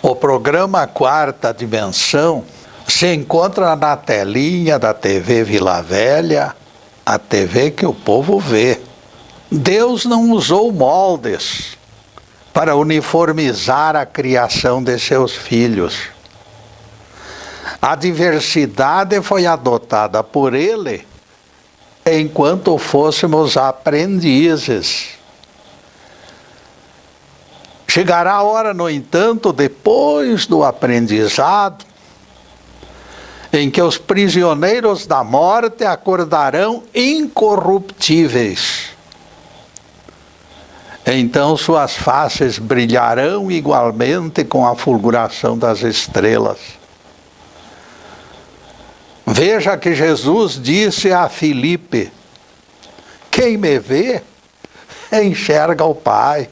O programa Quarta Dimensão se encontra na telinha da TV Vila Velha, a TV que o povo vê. Deus não usou moldes para uniformizar a criação de seus filhos. A diversidade foi adotada por Ele enquanto fôssemos aprendizes. Chegará a hora, no entanto, depois do aprendizado, em que os prisioneiros da morte acordarão incorruptíveis. Então suas faces brilharão igualmente com a fulguração das estrelas. Veja que Jesus disse a Filipe: quem me vê, enxerga o Pai.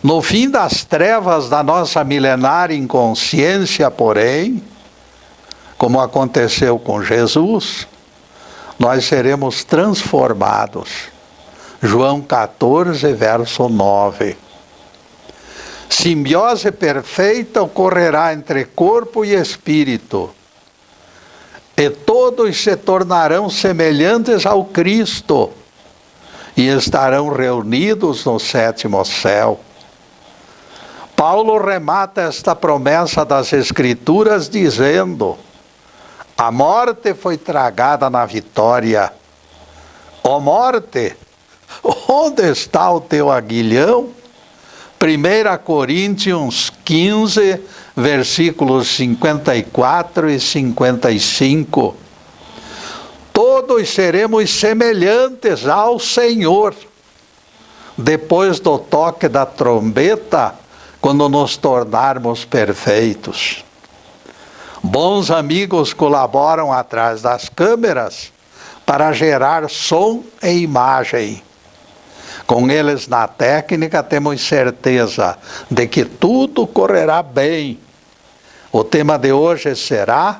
No fim das trevas da nossa milenária inconsciência, porém, como aconteceu com Jesus, nós seremos transformados. João 14, verso 9. Simbiose perfeita ocorrerá entre corpo e espírito, e todos se tornarão semelhantes ao Cristo, e estarão reunidos no sétimo céu. Paulo remata esta promessa das Escrituras dizendo: a morte foi tragada na vitória. Ó morte, onde está o teu aguilhão? 1 Coríntios 15, versículos 54 e 55. Todos seremos semelhantes ao Senhor depois do toque da trombeta, quando nos tornarmos perfeitos. Bons amigos colaboram atrás das câmeras para gerar som e imagem. Com eles na técnica temos certeza de que tudo correrá bem. O tema de hoje será: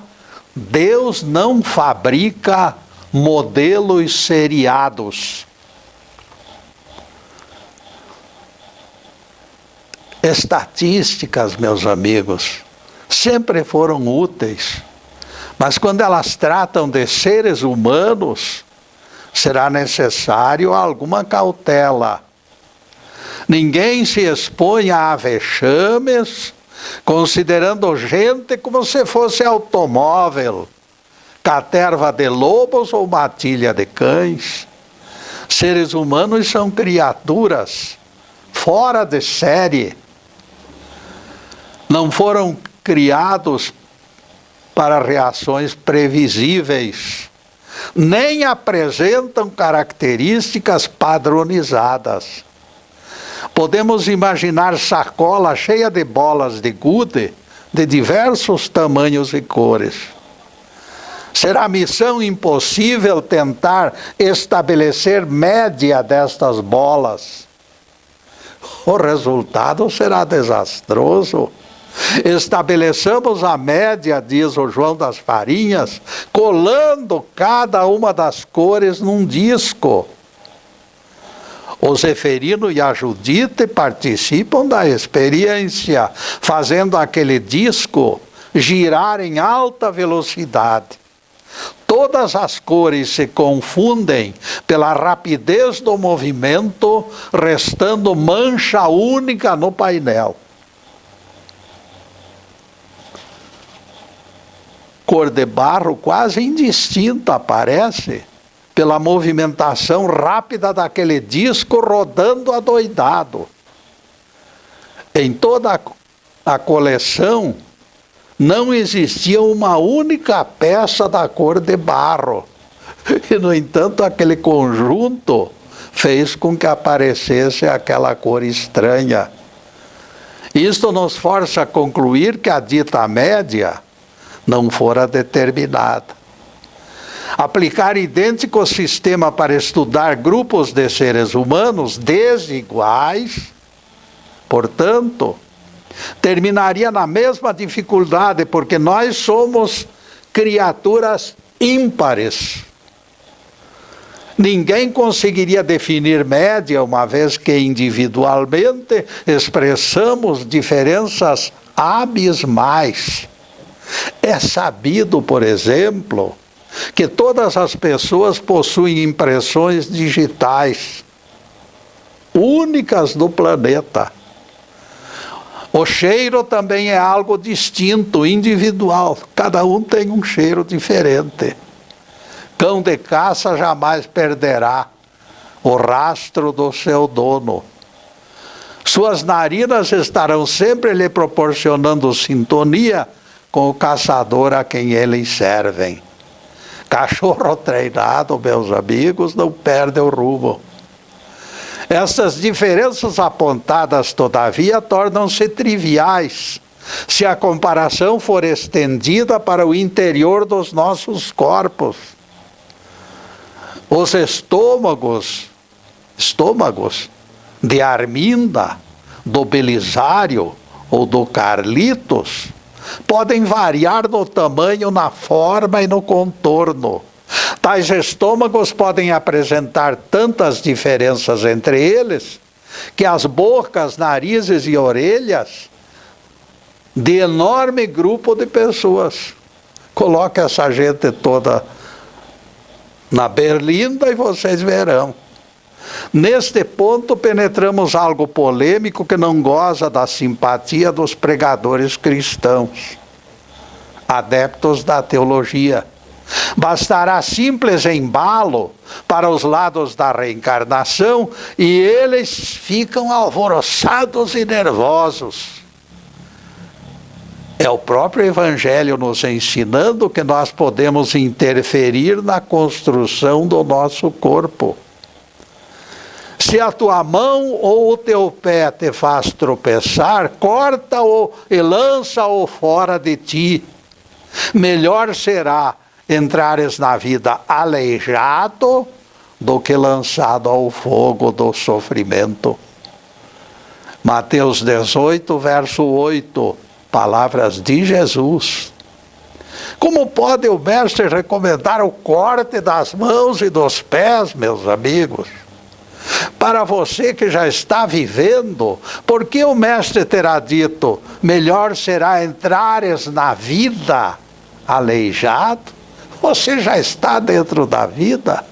Deus não fabrica modelos seriados. Estatísticas, meus amigos, sempre foram úteis, mas quando elas tratam de seres humanos, será necessário alguma cautela. Ninguém se expõe a vexames, considerando gente como se fosse automóvel, caterva de lobos ou matilha de cães. Seres humanos são criaturas fora de série. Não foram criados para reações previsíveis, nem apresentam características padronizadas. Podemos imaginar sacola cheia de bolas de gude de diversos tamanhos e cores. Será missão impossível tentar estabelecer média destas bolas. O resultado será desastroso. Estabeleçamos a média, diz o João das Farinhas, colando cada uma das cores num disco. O Zeferino e a Judite participam da experiência, fazendo aquele disco girar em alta velocidade. Todas as cores se confundem pela rapidez do movimento, restando mancha única no painel. Cor de barro quase indistinta aparece pela movimentação rápida daquele disco rodando adoidado. Em toda a coleção não existia uma única peça da cor de barro. E, no entanto, aquele conjunto fez com que aparecesse aquela cor estranha. Isto nos força a concluir que a dita média não fora determinada. Aplicar idêntico sistema para estudar grupos de seres humanos desiguais, portanto, terminaria na mesma dificuldade, porque nós somos criaturas ímpares. Ninguém conseguiria definir média, uma vez que individualmente expressamos diferenças abismais. É sabido, por exemplo, que todas as pessoas possuem impressões digitais, únicas no planeta. O cheiro também é algo distinto, individual. Cada um tem um cheiro diferente. Cão de caça jamais perderá o rastro do seu dono. Suas narinas estarão sempre lhe proporcionando sintonia com o caçador a quem eles servem. Cachorro treinado, meus amigos, não perde o rumo. Essas diferenças apontadas, todavia, tornam-se triviais se a comparação for estendida para o interior dos nossos corpos. Os estômagos de Arminda, do Belisário ou do Carlitos podem variar no tamanho, na forma e no contorno. Tais estômagos podem apresentar tantas diferenças entre eles que as bocas, narizes e orelhas de enorme grupo de pessoas. Coloque essa gente toda na berlinda e vocês verão. Neste ponto penetramos algo polêmico que não goza da simpatia dos pregadores cristãos, adeptos da teologia. Bastará simples embalo para os lados da reencarnação e eles ficam alvoroçados e nervosos. É o próprio Evangelho nos ensinando que nós podemos interferir na construção do nosso corpo. Se a tua mão ou o teu pé te faz tropeçar, corta-o e lança-o fora de ti. Melhor será entrares na vida aleijado do que lançado ao fogo do sofrimento. Mateus 18, verso 8, palavras de Jesus. Como pode o mestre recomendar o corte das mãos e dos pés, meus amigos? Para você que já está vivendo, por que o mestre terá dito, melhor será entrares na vida aleijado? Você já está dentro da vida.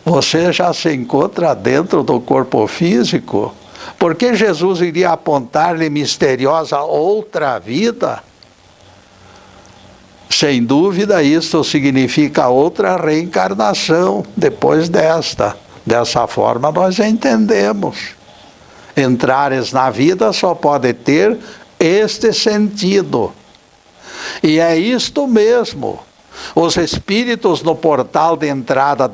Você já se encontra dentro do corpo físico. Por que Jesus iria apontar-lhe misteriosa outra vida? Sem dúvida, isso significa outra reencarnação depois desta. Dessa forma nós entendemos. Entrares na vida só pode ter este sentido. E é isto mesmo. Os espíritos no portal de entrada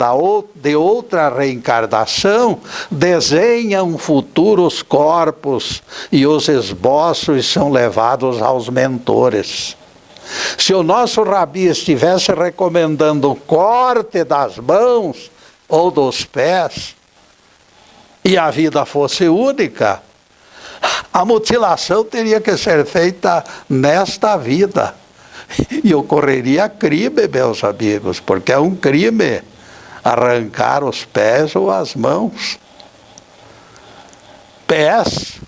de outra reencarnação desenham futuros corpos e os esboços são levados aos mentores. Se o nosso Rabi estivesse recomendando o corte das mãos ou dos pés e a vida fosse única, a mutilação teria que ser feita nesta vida. E ocorreria crime, meus amigos, porque é um crime arrancar os pés ou as mãos. Pés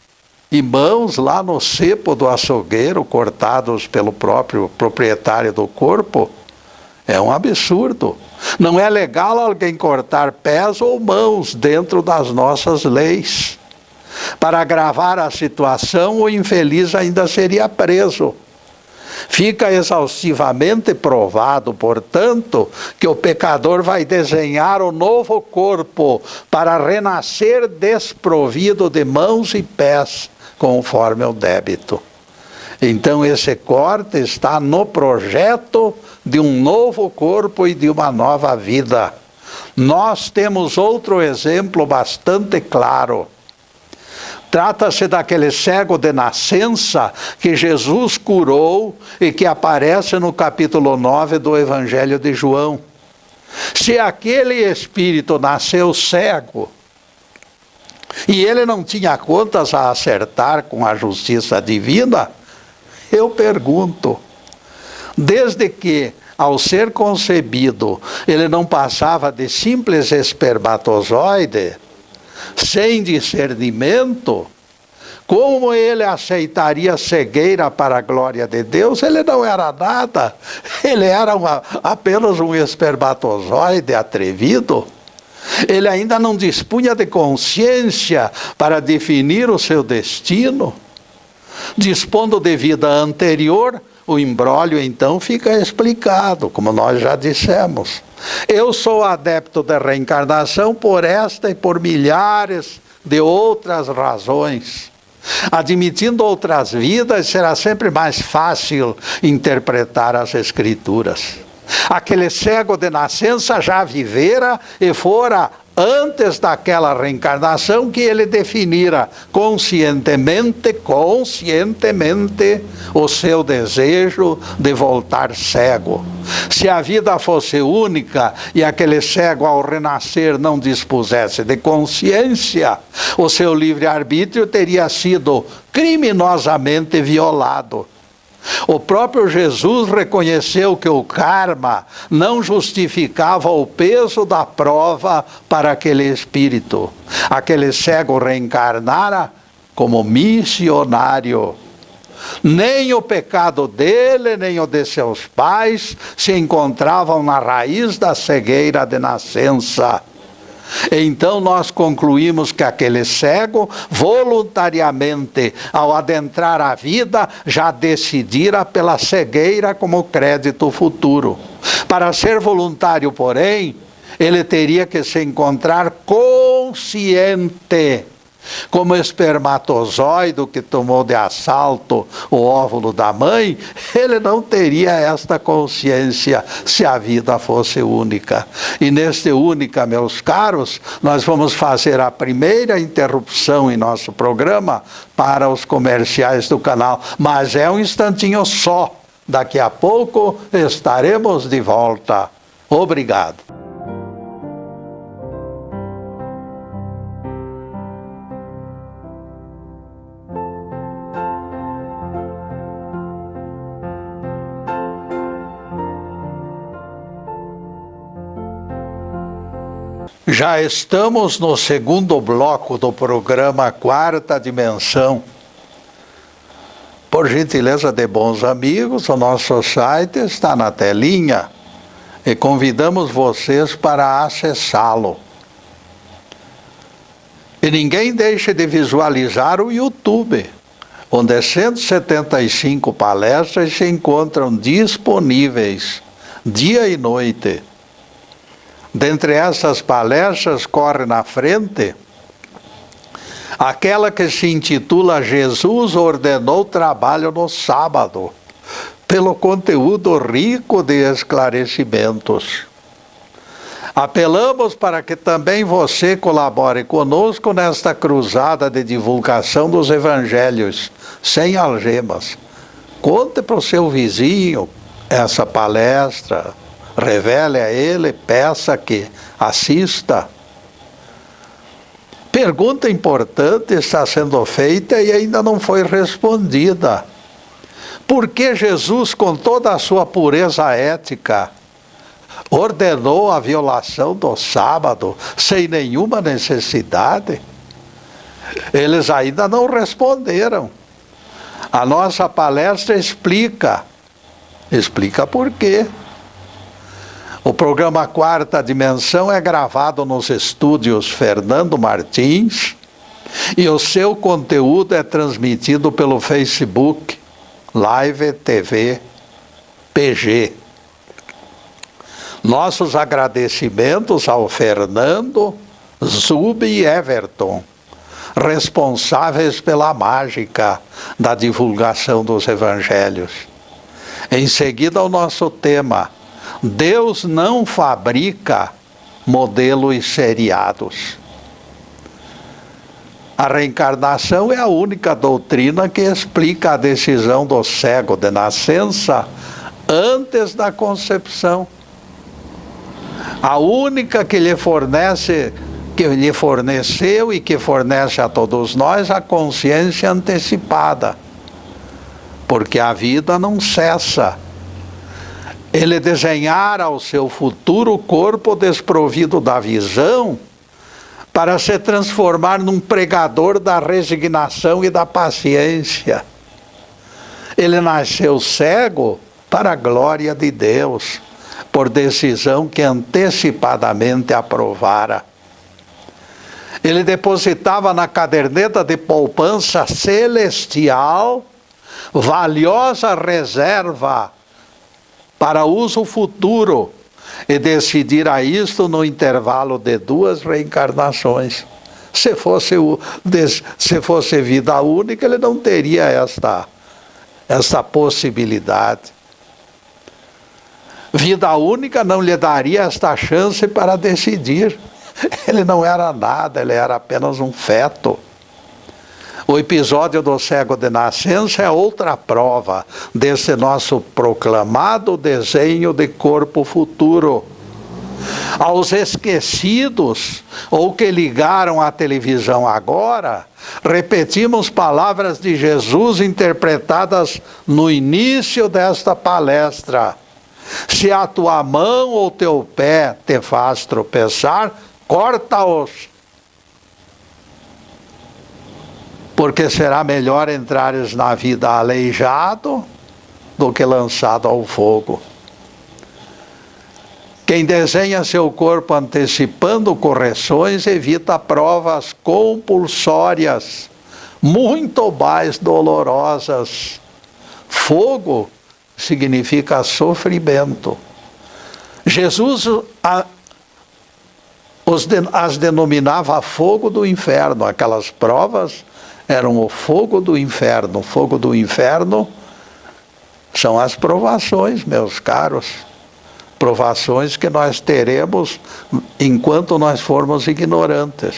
e mãos lá no cepo do açougueiro, cortados pelo próprio proprietário do corpo, é um absurdo. Não é legal alguém cortar pés ou mãos dentro das nossas leis. Para agravar a situação, o infeliz ainda seria preso. Fica exaustivamente provado, portanto, que o pecador vai desenhar o novo corpo para renascer desprovido de mãos e pés, conforme o débito. Então esse corte está no projeto de um novo corpo e de uma nova vida. Nós temos outro exemplo bastante claro. Trata-se daquele cego de nascença que Jesus curou e que aparece no capítulo 9 do Evangelho de João. Se aquele espírito nasceu cego e ele não tinha contas a acertar com a justiça divina, eu pergunto, desde que ao ser concebido, ele não passava de simples espermatozoide, sem discernimento, como ele aceitaria cegueira para a glória de Deus? Ele não era nada, ele era apenas um espermatozoide atrevido. Ele ainda não dispunha de consciência para definir o seu destino. Dispondo de vida anterior, o imbróglio então fica explicado, como nós já dissemos. Eu sou adepto da reencarnação por esta e por milhares de outras razões. Admitindo outras vidas, será sempre mais fácil interpretar as Escrituras. Aquele cego de nascença já vivera e fora antes daquela reencarnação que ele definira conscientemente o seu desejo de voltar cego. Se a vida fosse única e aquele cego ao renascer não dispusesse de consciência, o seu livre-arbítrio teria sido criminosamente violado. O próprio Jesus reconheceu que o karma não justificava o peso da prova para aquele espírito. Aquele cego reencarnara como missionário. Nem o pecado dele, nem o de seus pais se encontravam na raiz da cegueira de nascença. Então nós concluímos que aquele cego, voluntariamente, ao adentrar a vida, já decidira pela cegueira como crédito futuro. Para ser voluntário, porém, ele teria que se encontrar consciente, como espermatozoide que tomou de assalto o óvulo da mãe. Ele não teria esta consciência se a vida fosse única. E neste única, meus caros, nós vamos fazer a primeira interrupção em nosso programa para os comerciais do canal. Mas é um instantinho só. Daqui a pouco estaremos de volta. Obrigado. Já estamos no segundo bloco do programa Quarta Dimensão. Por gentileza de bons amigos, o nosso site está na telinha e convidamos vocês para acessá-lo. E ninguém deixe de visualizar o YouTube, onde 175 palestras se encontram disponíveis dia e noite. Dentre essas palestras, corre na frente aquela que se intitula Jesus ordenou trabalho no sábado, pelo conteúdo rico de esclarecimentos. Apelamos para que também você colabore conosco nesta cruzada de divulgação dos evangelhos, sem algemas. Conte para o seu vizinho essa palestra. Revele a ele, peça que assista. Pergunta importante está sendo feita e ainda não foi respondida. Por que Jesus, com toda a sua pureza ética, ordenou a violação do sábado sem nenhuma necessidade? Eles ainda não responderam. A nossa palestra explica por quê. O programa Quarta Dimensão é gravado nos estúdios Fernando Martins e o seu conteúdo é transmitido pelo Facebook Live TV PG. Nossos agradecimentos ao Fernando, Zub e Everton, responsáveis pela mágica da divulgação dos evangelhos. Em seguida, o nosso tema: Deus não fabrica modelos seriados. A reencarnação é a única doutrina que explica a decisão do cego de nascença antes da concepção. A única que lhe forneceu e que fornece a todos nós a consciência antecipada. Porque a vida não cessa. ele desenhara o seu futuro corpo desprovido da visão para se transformar num pregador da resignação e da paciência. Ele nasceu cego para a glória de Deus, por decisão que antecipadamente aprovara. Ele depositava na caderneta de poupança celestial valiosa reserva para uso futuro, e decidira isto no intervalo de 2 reencarnações. Se fosse vida única, ele não teria esta possibilidade. Vida única não lhe daria esta chance para decidir. Ele não era nada, ele era apenas um feto. O episódio do cego de nascença é outra prova desse nosso proclamado desenho de corpo futuro. Aos esquecidos, ou que ligaram a televisão agora, repetimos palavras de Jesus interpretadas no início desta palestra. Se a tua mão ou teu pé te faz tropeçar, corta-os. Porque será melhor entrares na vida aleijado do que lançado ao fogo. Quem desenha seu corpo antecipando correções evita provas compulsórias, muito mais dolorosas. Fogo significa sofrimento. Jesus as denominava fogo do inferno. Aquelas provas eram o fogo do inferno. O fogo do inferno são as provações, meus caros. Provações que nós teremos enquanto nós formos ignorantes.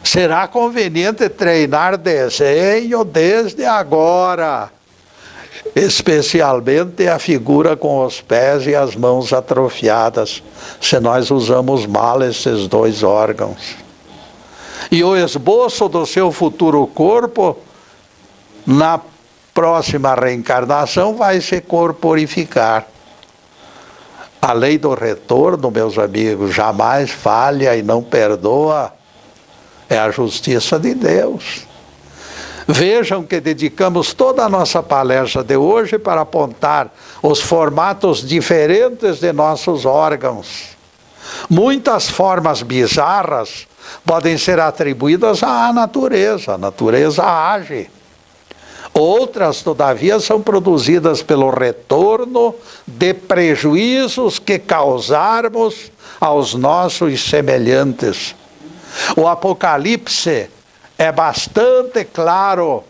Será conveniente treinar desenho desde agora, especialmente a figura com os pés e as mãos atrofiadas, se nós usamos mal esses 2 órgãos. E o esboço do seu futuro corpo, na próxima reencarnação, vai se corporificar. A lei do retorno, meus amigos, jamais falha e não perdoa. É a justiça de Deus. Vejam que dedicamos toda a nossa palestra de hoje para apontar os formatos diferentes de nossos órgãos. Muitas formas bizarras podem ser atribuídas à natureza. A natureza age. Outras, todavia, são produzidas pelo retorno de prejuízos que causarmos aos nossos semelhantes. O Apocalipse é bastante claro.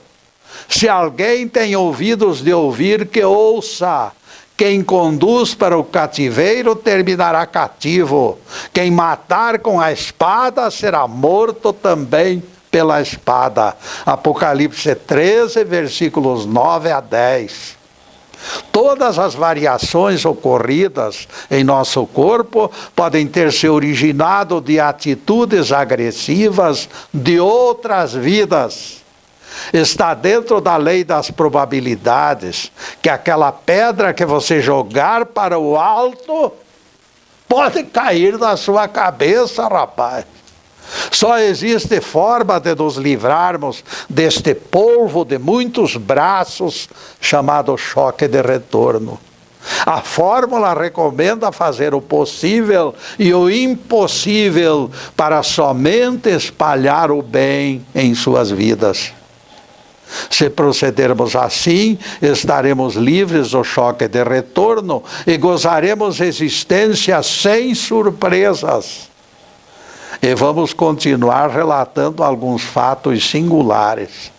Se alguém tem ouvidos de ouvir, que ouça. Quem conduz para o cativeiro terminará cativo. Quem matar com a espada será morto também pela espada. Apocalipse 13, versículos 9 a 10. Todas as variações ocorridas em nosso corpo podem ter se originado de atitudes agressivas de outras vidas. Está dentro da lei das probabilidades que aquela pedra que você jogar para o alto pode cair na sua cabeça, rapaz. Só existe forma de nos livrarmos deste polvo de muitos braços chamado choque de retorno. A fórmula recomenda fazer o possível e o impossível para somente espalhar o bem em suas vidas. Se procedermos assim, estaremos livres do choque de retorno e gozaremos existência sem surpresas. E vamos continuar relatando alguns fatos singulares.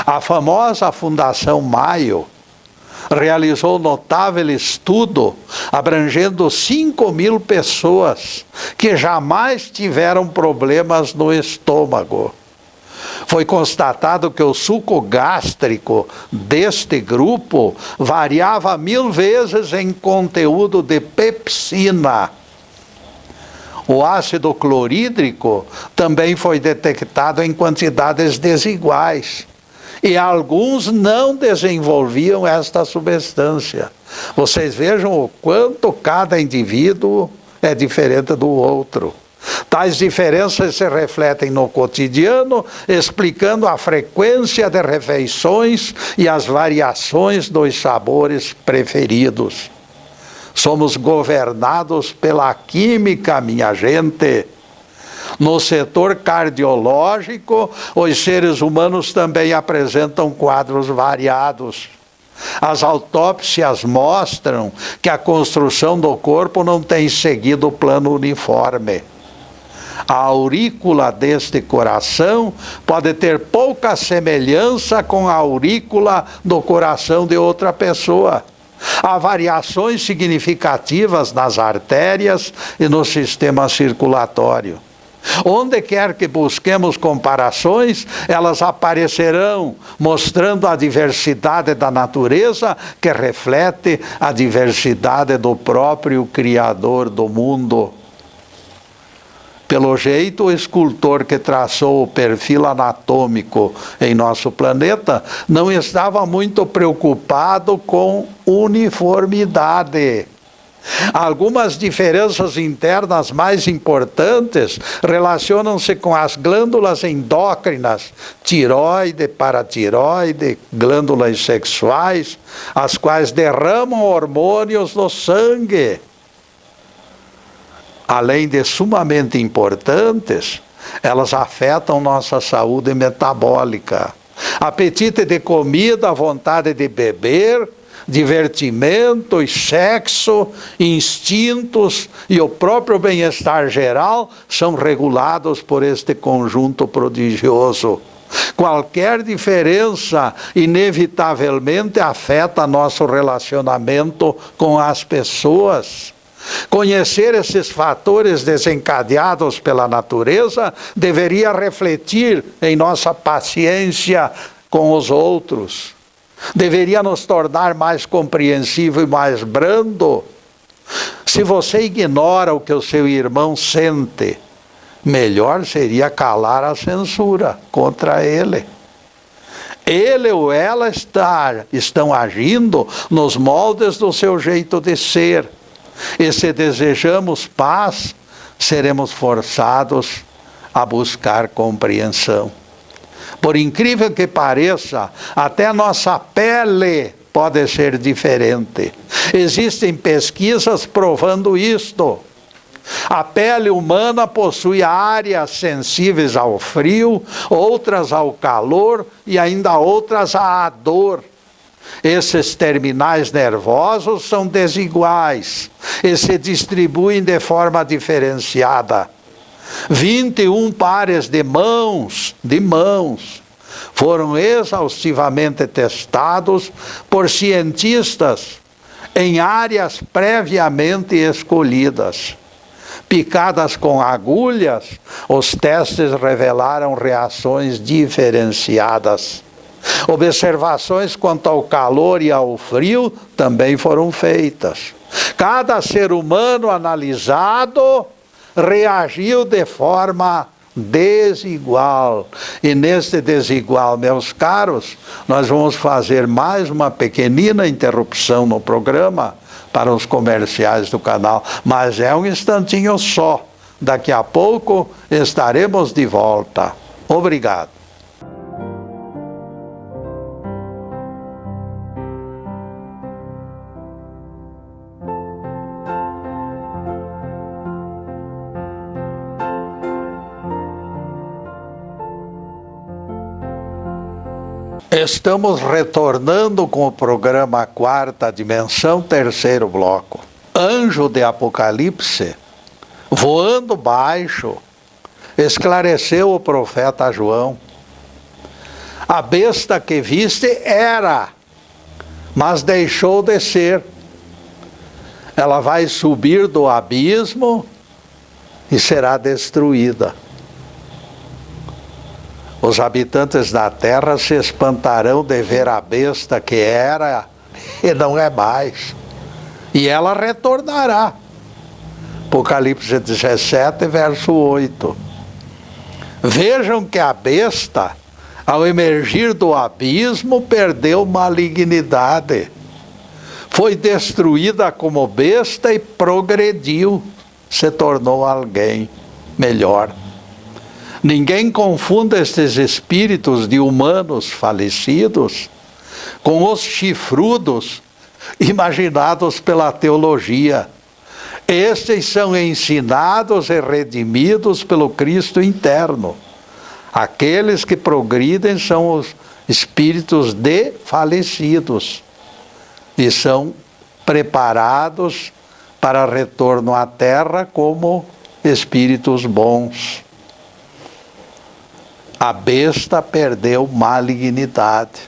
A famosa Fundação Mayo realizou notável estudo abrangendo 5.000 pessoas que jamais tiveram problemas no estômago. Foi constatado que o suco gástrico deste grupo variava 1000 vezes em conteúdo de pepsina. O ácido clorídrico também foi detectado em quantidades desiguais. E alguns não desenvolviam esta substância. Vocês vejam o quanto cada indivíduo é diferente do outro. Tais diferenças se refletem no cotidiano, explicando a frequência de refeições e as variações dos sabores preferidos. Somos governados pela química, minha gente. No setor cardiológico, os seres humanos também apresentam quadros variados. As autópsias mostram que a construção do corpo não tem seguido o plano uniforme. A aurícula deste coração pode ter pouca semelhança com a aurícula do coração de outra pessoa. Há variações significativas nas artérias e no sistema circulatório. Onde quer que busquemos comparações, elas aparecerão, mostrando a diversidade da natureza que reflete a diversidade do próprio Criador do mundo. Pelo jeito, o escultor que traçou o perfil anatômico em nosso planeta não estava muito preocupado com uniformidade. Algumas diferenças internas mais importantes relacionam-se com as glândulas endócrinas, tireoide, paratireoide, glândulas sexuais, as quais derramam hormônios no sangue. Além de sumamente importantes, elas afetam nossa saúde metabólica. Apetite de comida, vontade de beber, divertimentos, sexo, instintos e o próprio bem-estar geral são regulados por este conjunto prodigioso. Qualquer diferença inevitavelmente afeta nosso relacionamento com as pessoas. Conhecer esses fatores desencadeados pela natureza deveria refletir em nossa paciência com os outros. Deveria nos tornar mais compreensível e mais brando. Se você ignora o que o seu irmão sente, melhor seria calar a censura contra ele. Ele ou ela estão agindo nos moldes do seu jeito de ser. E se desejamos paz, seremos forçados a buscar compreensão. Por incrível que pareça, até a nossa pele pode ser diferente. Existem pesquisas provando isto. A pele humana possui áreas sensíveis ao frio, outras ao calor e ainda outras à dor. Esses terminais nervosos são desiguais e se distribuem de forma diferenciada. 21 pares de mãos foram exaustivamente testados por cientistas em áreas previamente escolhidas. Picadas com agulhas, os testes revelaram reações diferenciadas. Observações quanto ao calor e ao frio também foram feitas. Cada ser humano analisado reagiu de forma desigual. E neste desigual, meus caros, nós vamos fazer mais uma pequenina interrupção no programa para os comerciais do canal, mas é um instantinho só. Daqui a pouco estaremos de volta. Obrigado. Estamos retornando com o programa Quarta Dimensão, terceiro bloco. Anjo de Apocalipse, voando baixo, esclareceu o profeta João. A besta que viste era, mas deixou de ser. Ela vai subir do abismo e será destruída. Os habitantes da terra se espantarão de ver a besta que era e não é mais. E ela retornará. Apocalipse 17, verso 8. Vejam que a besta Ao emergir do abismo, perdeu malignidade. Foi destruída como besta e progrediu, se tornou alguém melhor. Ninguém confunda estes espíritos de humanos falecidos com os chifrudos imaginados pela teologia. Estes são ensinados e redimidos pelo Cristo interno. Aqueles que progridem são os espíritos de falecidos e são preparados para retorno à terra como espíritos bons. A besta perdeu malignidade.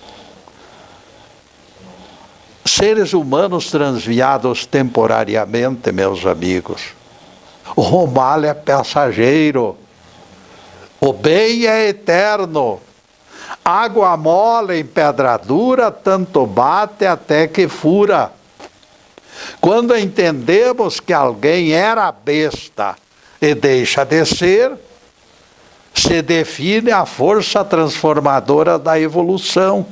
Seres humanos transviados temporariamente, meus amigos. O mal é passageiro. O bem é eterno. Água mole em pedra dura, tanto bate até que fura. Quando entendemos que alguém era besta e deixa de ser, se define a força transformadora da evolução.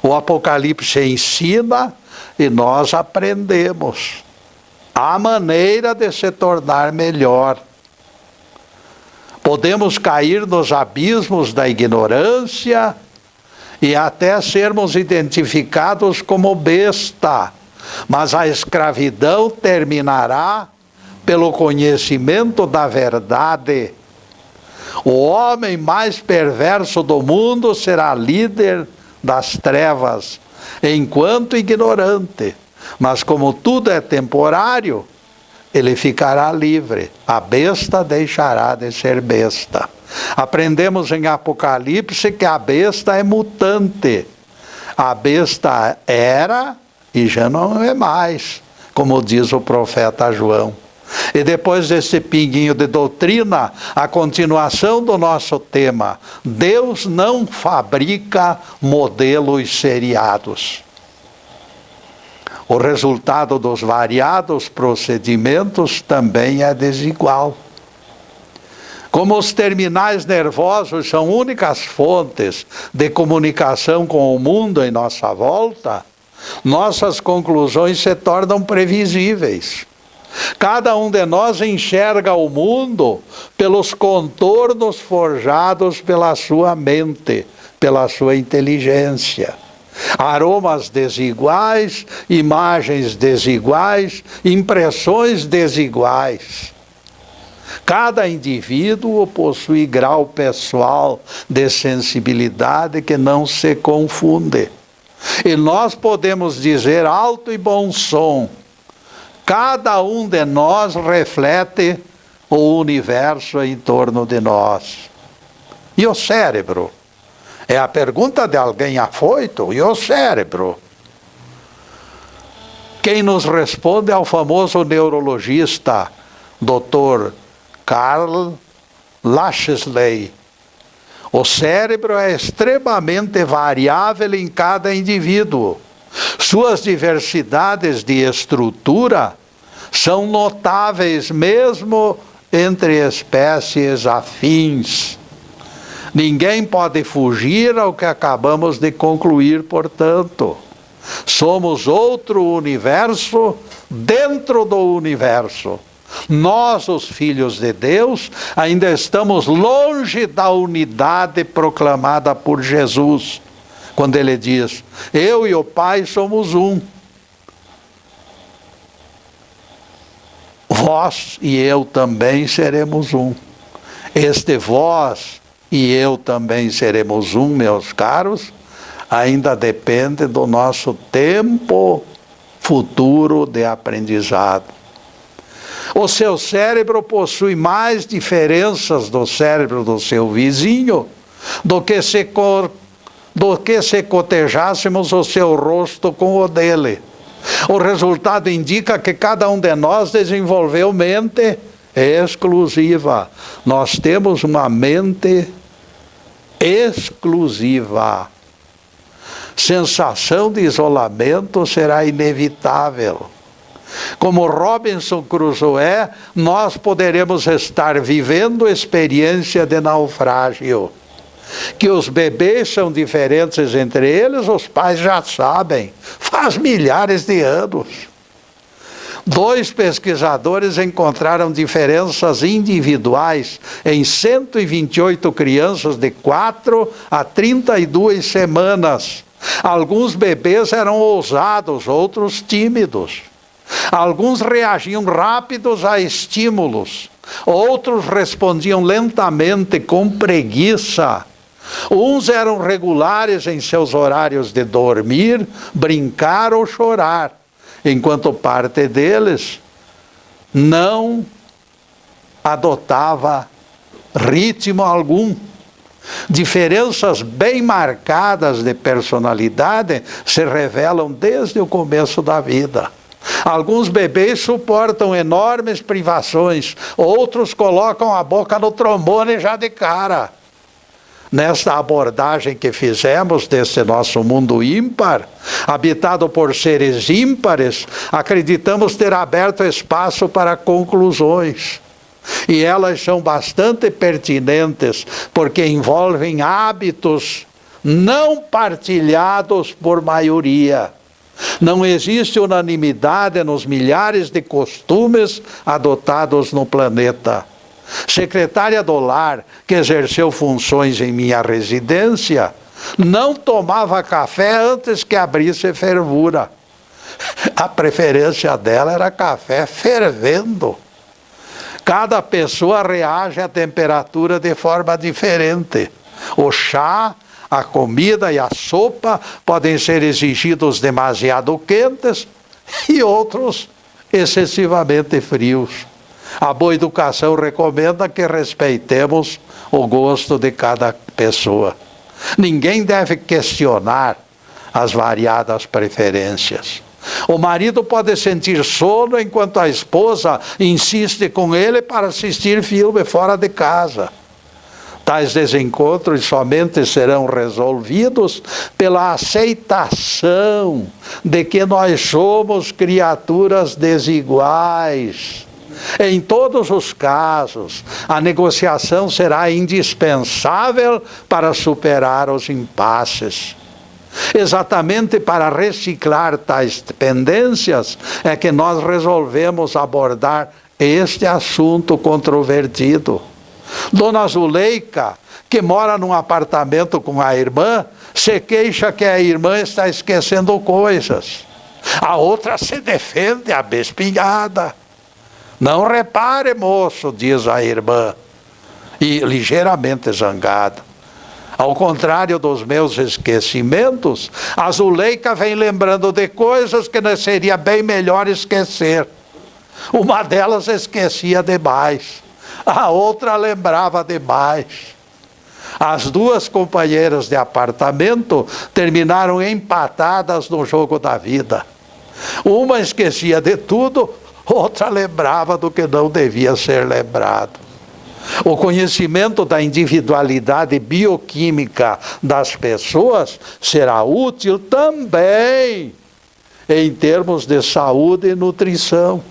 O Apocalipse ensina e nós aprendemos a maneira de se tornar melhor. Podemos cair nos abismos da ignorância e até sermos identificados como besta, mas a escravidão terminará pelo conhecimento da verdade. O homem mais perverso do mundo será líder das trevas, enquanto ignorante, mas como tudo é temporário, ele ficará livre. A besta deixará de ser besta. Aprendemos em Apocalipse que a besta é mutante. A besta era e já não é mais, como diz o profeta João. E depois desse pinguinho de doutrina, a continuação do nosso tema: Deus não fabrica modelos seriados. O resultado dos variados procedimentos também é desigual. Como os terminais nervosos são únicas fontes de comunicação com o mundo em nossa volta, nossas conclusões se tornam previsíveis. Cada um de nós enxerga o mundo pelos contornos forjados pela sua mente, pela sua inteligência. Aromas desiguais, imagens desiguais, impressões desiguais. Cada indivíduo possui grau pessoal de sensibilidade que não se confunde. E nós podemos dizer alto e bom som: cada um de nós reflete o universo em torno de nós. E o cérebro? É a pergunta de alguém afoito. E o cérebro? Quem nos responde é o famoso neurologista Dr. Karl Lashley. O cérebro é extremamente variável em cada indivíduo. Suas diversidades de estrutura são notáveis mesmo entre espécies afins. Ninguém pode fugir ao que acabamos de concluir, portanto. Somos outro universo dentro do universo. Nós, os filhos de Deus, ainda estamos longe da unidade proclamada por Jesus, quando ele diz: eu e o Pai somos um. Vós e eu também seremos um. Este vós e eu também seremos um, meus caros, ainda depende do nosso tempo futuro de aprendizado. O seu cérebro possui mais diferenças do cérebro do seu vizinho do que se cotejássemos o seu rosto com o dele. O resultado indica que cada um de nós desenvolveu mente exclusiva. Nós temos uma mente exclusiva. Sensação de isolamento será inevitável. Como Robinson Crusoe, nós poderemos estar vivendo experiência de naufrágio. Que os bebês são diferentes entre eles, os pais já sabem, faz milhares de anos. 2 pesquisadores encontraram diferenças individuais em 128 crianças de 4 a 32 semanas. Alguns bebês eram ousados, outros tímidos. Alguns reagiam rápidos a estímulos, outros respondiam lentamente, com preguiça. Uns eram regulares em seus horários de dormir, brincar ou chorar, enquanto parte deles não adotava ritmo algum. Diferenças bem marcadas de personalidade se revelam desde o começo da vida. Alguns bebês suportam enormes privações, outros colocam a boca no trombone já de cara. Nesta abordagem que fizemos desse nosso mundo ímpar, habitado por seres ímpares, acreditamos ter aberto espaço para conclusões. E elas são bastante pertinentes, porque envolvem hábitos não partilhados por maioria. Não existe unanimidade nos milhares de costumes adotados no planeta. Secretária do lar, que exerceu funções em minha residência, não tomava café antes que abrisse fervura. A preferência dela era café fervendo. Cada pessoa reage à temperatura de forma diferente. O chá, a comida e a sopa podem ser exigidos demasiado quentes e outros excessivamente frios. A boa educação recomenda que respeitemos o gosto de cada pessoa. Ninguém deve questionar as variadas preferências. O marido pode sentir sono enquanto a esposa insiste com ele para assistir filme fora de casa. Tais desencontros somente serão resolvidos pela aceitação de que nós somos criaturas desiguais. Em todos os casos, a negociação será indispensável para superar os impasses. Exatamente para reciclar tais pendências é que nós resolvemos abordar este assunto controvertido. Dona Zuleika, que mora num apartamento com a irmã, se queixa que a irmã está esquecendo coisas. A outra se defende abespinhada. Não repare, moço, diz a irmã, e ligeiramente zangada. Ao contrário dos meus esquecimentos, a Zuleika vem lembrando de coisas que seria bem melhor esquecer. Uma delas esquecia demais, a outra lembrava demais. As 2 companheiras de apartamento terminaram empatadas no jogo da vida. Uma esquecia de tudo, outra lembrava do que não devia ser lembrado. O conhecimento da individualidade bioquímica das pessoas será útil também em termos de saúde e nutrição.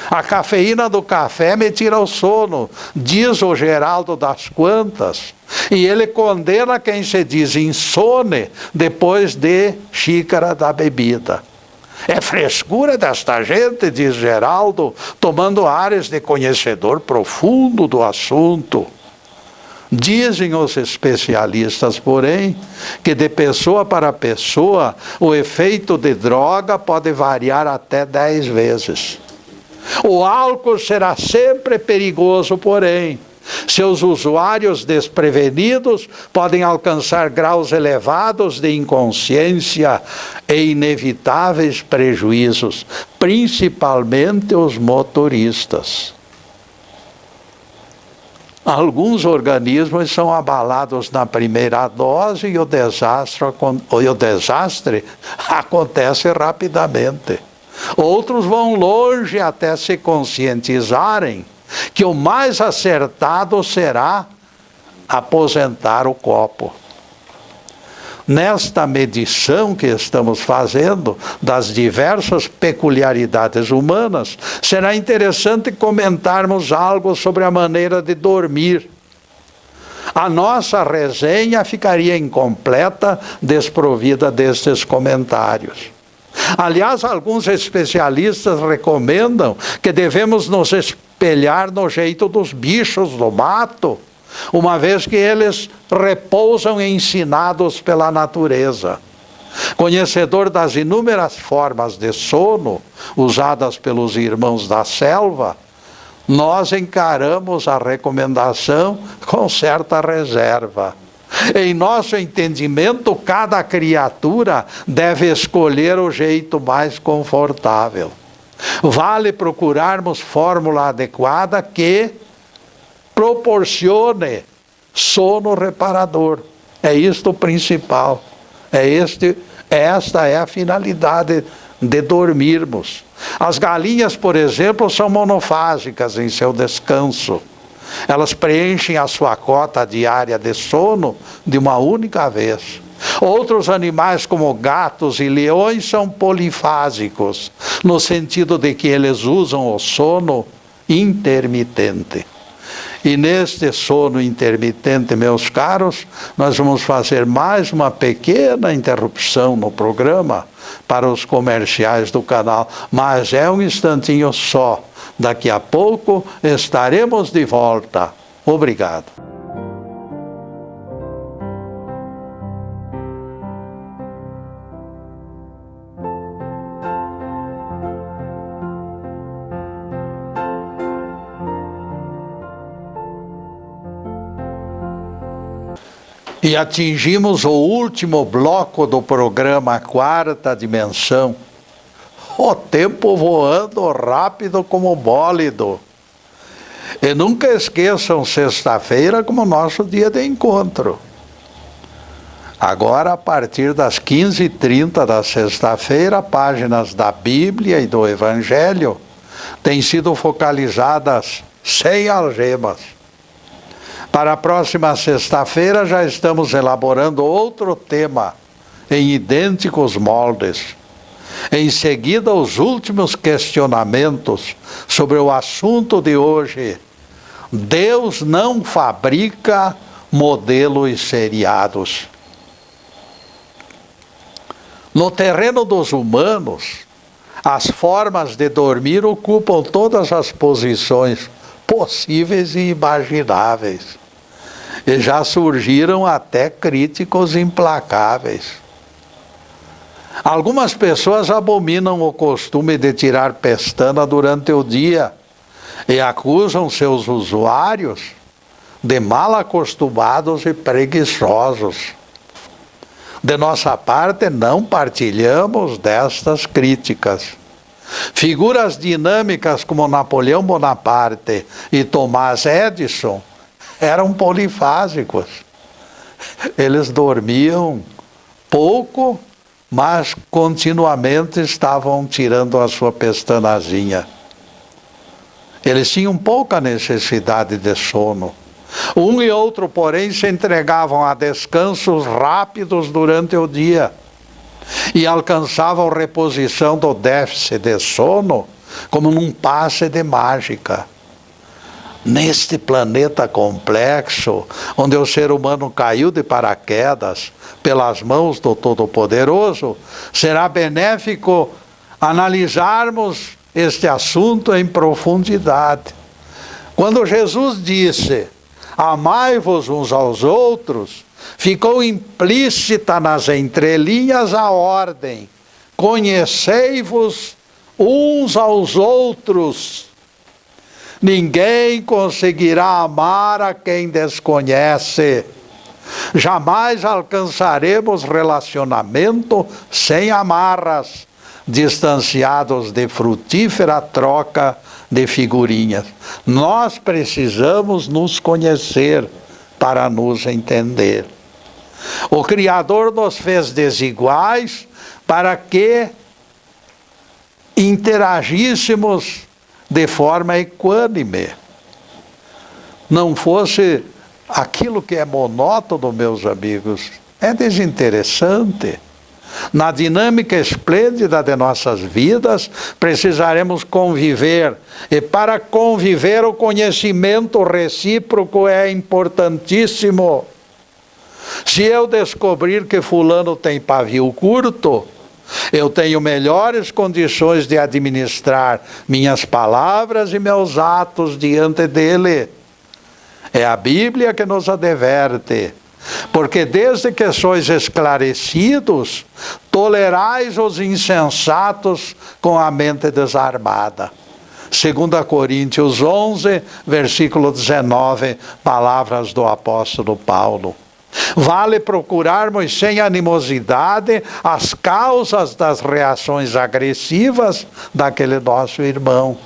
A cafeína do café me tira o sono, diz o Geraldo das Quantas, e ele condena quem se diz insone depois de xícara da bebida. É frescura desta gente, diz Geraldo, tomando ares de conhecedor profundo do assunto. Dizem os especialistas, porém, que de pessoa para pessoa, o efeito de droga pode variar até 10 vezes. O álcool será sempre perigoso, porém, seus usuários desprevenidos podem alcançar graus elevados de inconsciência e inevitáveis prejuízos, principalmente os motoristas. Alguns organismos são abalados na primeira dose e o desastre acontece rapidamente. Outros vão longe até se conscientizarem que o mais acertado será aposentar o copo. Nesta medição que estamos fazendo das diversas peculiaridades humanas, será interessante comentarmos algo sobre a maneira de dormir. A nossa resenha ficaria incompleta, desprovida destes comentários. Aliás, alguns especialistas recomendam que devemos nos espelhar no jeito dos bichos do mato, uma vez que eles repousam ensinados pela natureza. Conhecedor das inúmeras formas de sono usadas pelos irmãos da selva, nós encaramos a recomendação com certa reserva. Em nosso entendimento, cada criatura deve escolher o jeito mais confortável. Vale procurarmos fórmula adequada que proporcione sono reparador. É isto o principal. Esta é a finalidade de dormirmos. As galinhas, por exemplo, são monofásicas em seu descanso. Elas preenchem a sua cota diária de sono de uma única vez. Outros animais, como gatos e leões, são polifásicos, no sentido de que eles usam o sono intermitente. E neste sono intermitente, meus caros, nós vamos fazer mais uma pequena interrupção no programa para os comerciais do canal, mas é um instantinho só. Daqui a pouco estaremos de volta. Obrigado. E atingimos o último bloco do programa Quarta Dimensão. O tempo voando rápido como bólido. E nunca esqueçam sexta-feira como nosso dia de encontro. Agora, a partir das 15h30 da sexta-feira, páginas da Bíblia e do Evangelho têm sido focalizadas sem algemas. Para a próxima sexta-feira já estamos elaborando outro tema em idênticos moldes. Em seguida, os últimos questionamentos sobre o assunto de hoje. Deus não fabrica modelos seriados. No terreno dos humanos, as formas de dormir ocupam todas as posições possíveis e imagináveis. E já surgiram até críticos implacáveis. Algumas pessoas abominam o costume de tirar pestana durante o dia e acusam seus usuários de mal acostumados e preguiçosos. De nossa parte, não partilhamos destas críticas. Figuras dinâmicas como Napoleão Bonaparte e Thomas Edison eram polifásicos. Eles dormiam pouco, mas continuamente estavam tirando a sua pestanazinha. Eles tinham pouca necessidade de sono. Um e outro, porém, se entregavam a descansos rápidos durante o dia e alcançavam reposição do déficit de sono como num passe de mágica. Neste planeta complexo, onde o ser humano caiu de paraquedas pelas mãos do Todo-Poderoso, será benéfico analisarmos este assunto em profundidade. Quando Jesus disse, amai-vos uns aos outros, ficou implícita nas entrelinhas a ordem, conhecei-vos uns aos outros. Ninguém conseguirá amar a quem desconhece. Jamais alcançaremos relacionamento sem amarras, distanciados de frutífera troca de figurinhas. Nós precisamos nos conhecer para nos entender. O Criador nos fez desiguais para que interagíssemos de forma equânime. Não fosse aquilo que é monótono, meus amigos, é desinteressante. Na dinâmica esplêndida de nossas vidas, precisaremos conviver. E para conviver, o conhecimento recíproco é importantíssimo. Se eu descobrir que fulano tem pavio curto, eu tenho melhores condições de administrar minhas palavras e meus atos diante dele. É a Bíblia que nos adverte. Porque desde que sois esclarecidos, tolerais os insensatos com a mente desarmada. 2 Coríntios 11, versículo 19, palavras do apóstolo Paulo. Vale procurarmos sem animosidade as causas das reações agressivas daquele nosso irmão.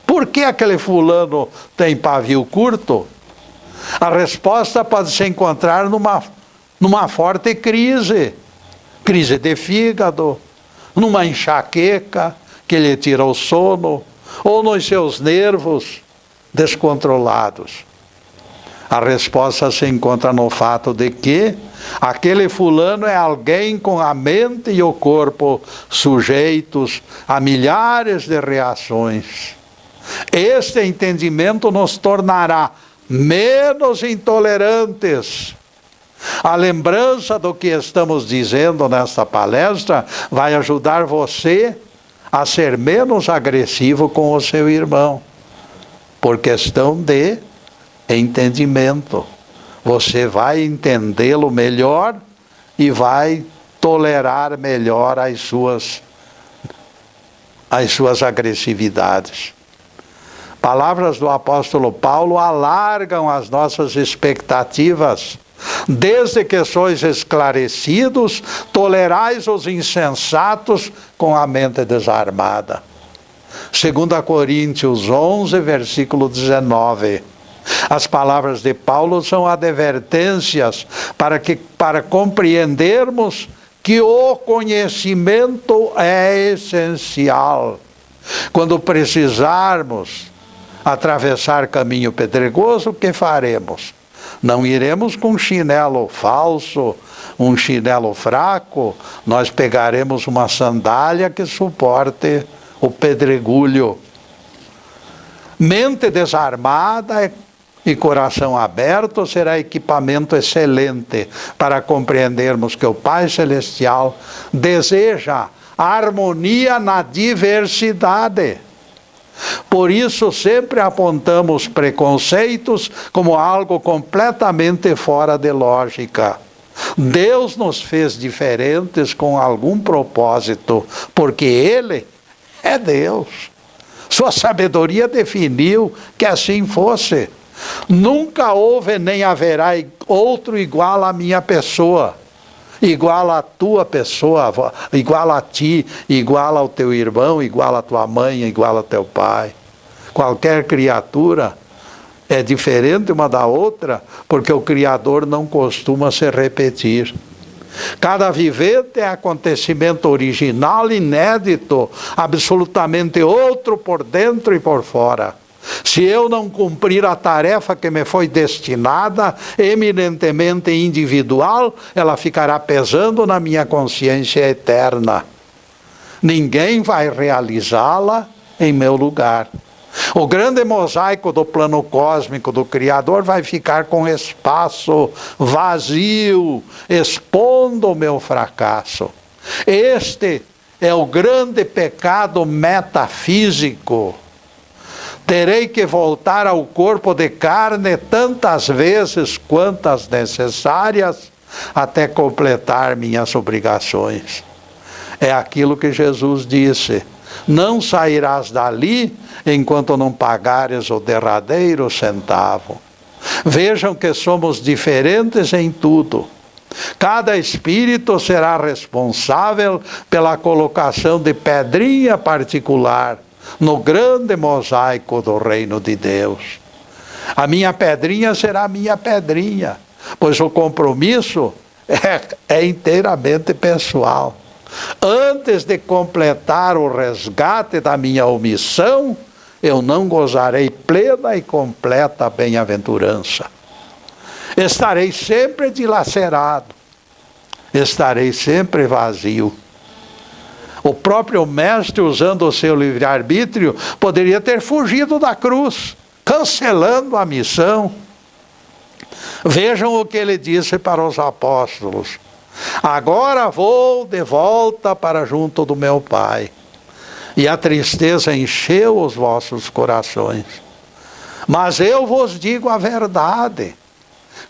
Por que aquele fulano tem pavio curto? A resposta pode se encontrar numa forte crise de fígado, numa enxaqueca que lhe tira o sono, ou nos seus nervos descontrolados. A resposta se encontra no fato de que aquele fulano é alguém com a mente e o corpo sujeitos a milhares de reações. Este entendimento nos tornará menos intolerantes. A lembrança do que estamos dizendo nesta palestra vai ajudar você a ser menos agressivo com o seu irmão, por questão de entendimento. Você vai entendê-lo melhor e vai tolerar melhor as suas agressividades. Palavras do apóstolo Paulo alargam as nossas expectativas. Desde que sois esclarecidos, tolerais os insensatos com a mente desarmada. 2 Coríntios 11, versículo 19. As palavras de Paulo são advertências para compreendermos que o conhecimento é essencial. Quando precisarmos atravessar caminho pedregoso, o que faremos? Não iremos com um chinelo falso, um chinelo fraco, nós pegaremos uma sandália que suporte o pedregulho. Mente desarmada e coração aberto será equipamento excelente para compreendermos que o Pai Celestial deseja harmonia na diversidade. Por isso sempre apontamos preconceitos como algo completamente fora de lógica. Deus nos fez diferentes com algum propósito, porque Ele é Deus. Sua sabedoria definiu que assim fosse. Nunca houve nem haverá outro igual à minha pessoa, igual à tua pessoa, igual a ti, igual ao teu irmão, igual à tua mãe, igual ao teu pai. Qualquer criatura é diferente uma da outra, porque o Criador não costuma se repetir. Cada vivente é acontecimento original, inédito, absolutamente outro por dentro e por fora. Se eu não cumprir a tarefa que me foi destinada, eminentemente individual, ela ficará pesando na minha consciência eterna. Ninguém vai realizá-la em meu lugar. O grande mosaico do plano cósmico do Criador vai ficar com espaço vazio, expondo o meu fracasso. Este é o grande pecado metafísico. Terei que voltar ao corpo de carne tantas vezes quantas necessárias até completar minhas obrigações. É aquilo que Jesus disse: não sairás dali enquanto não pagares o derradeiro centavo. Vejam que somos diferentes em tudo. Cada espírito será responsável pela colocação de pedrinha particular no grande mosaico do reino de Deus. A minha pedrinha será minha pedrinha, pois o compromisso é inteiramente pessoal. Antes de completar o resgate da minha omissão, eu não gozarei plena e completa bem-aventurança. Estarei sempre dilacerado. estarei sempre vazio. O próprio mestre, usando o seu livre-arbítrio, poderia ter fugido da cruz, cancelando a missão. Vejam o que ele disse para os apóstolos: agora vou de volta para junto do meu Pai. E a tristeza encheu os vossos corações. Mas eu vos digo a verdade: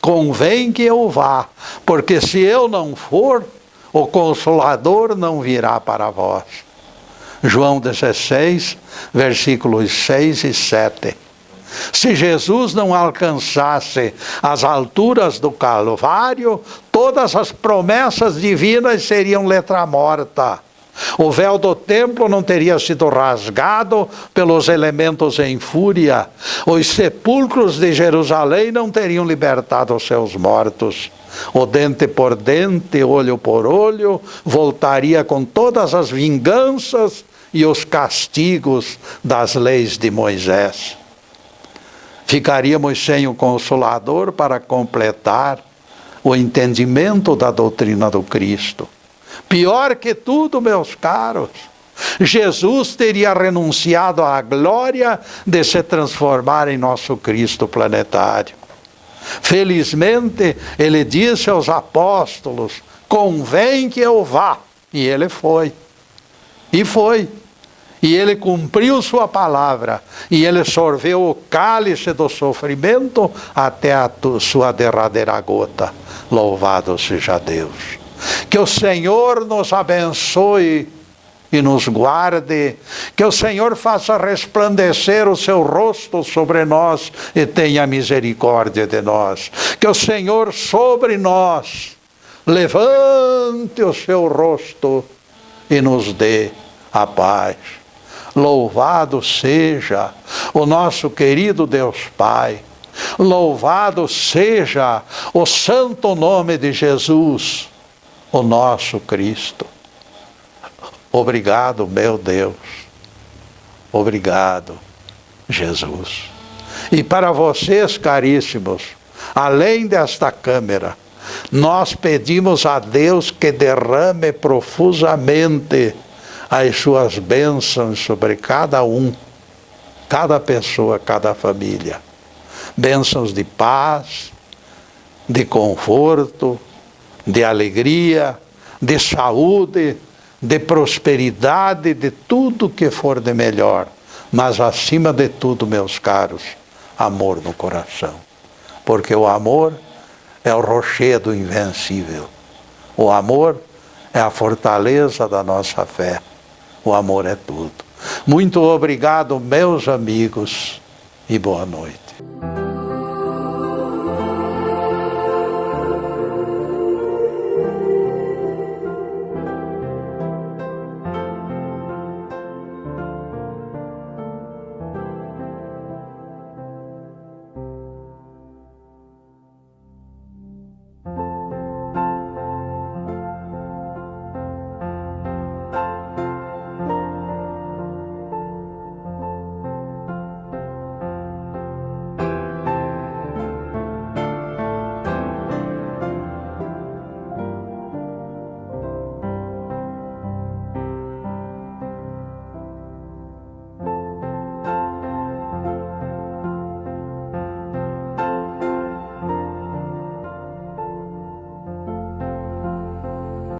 convém que eu vá, porque se eu não for, o Consolador não virá para vós. João 16, versículos 6 e 7. Se Jesus não alcançasse as alturas do Calvário, todas as promessas divinas seriam letra morta. O véu do templo não teria sido rasgado pelos elementos em fúria. Os sepulcros de Jerusalém não teriam libertado os seus mortos. O dente por dente, olho por olho, voltaria com todas as vinganças e os castigos das leis de Moisés. Ficaríamos sem o Consolador para completar o entendimento da doutrina do Cristo. Pior que tudo, meus caros, Jesus teria renunciado à glória de se transformar em nosso Cristo planetário. Felizmente, ele disse aos apóstolos: convém que eu vá. E ele foi. E foi. E ele cumpriu sua palavra. E ele sorveu o cálice do sofrimento até a sua derradeira gota. Louvado seja Deus. Que o Senhor nos abençoe e nos guarde, que o Senhor faça resplandecer o seu rosto sobre nós e tenha misericórdia de nós. Que o Senhor sobre nós levante o seu rosto e nos dê a paz. Louvado seja o nosso querido Deus Pai. Louvado seja o santo nome de Jesus, o nosso Cristo. Obrigado, meu Deus. Obrigado, Jesus. E para vocês, caríssimos, além desta câmera, nós pedimos a Deus que derrame profusamente as suas bênçãos sobre cada um, cada pessoa, cada família. Bênçãos de paz, de conforto, de alegria, de saúde, de prosperidade, de tudo que for de melhor. Mas acima de tudo, meus caros, amor no coração. Porque o amor é o rochedo invencível. O amor é a fortaleza da nossa fé. O amor é tudo. Muito obrigado, meus amigos, e boa noite.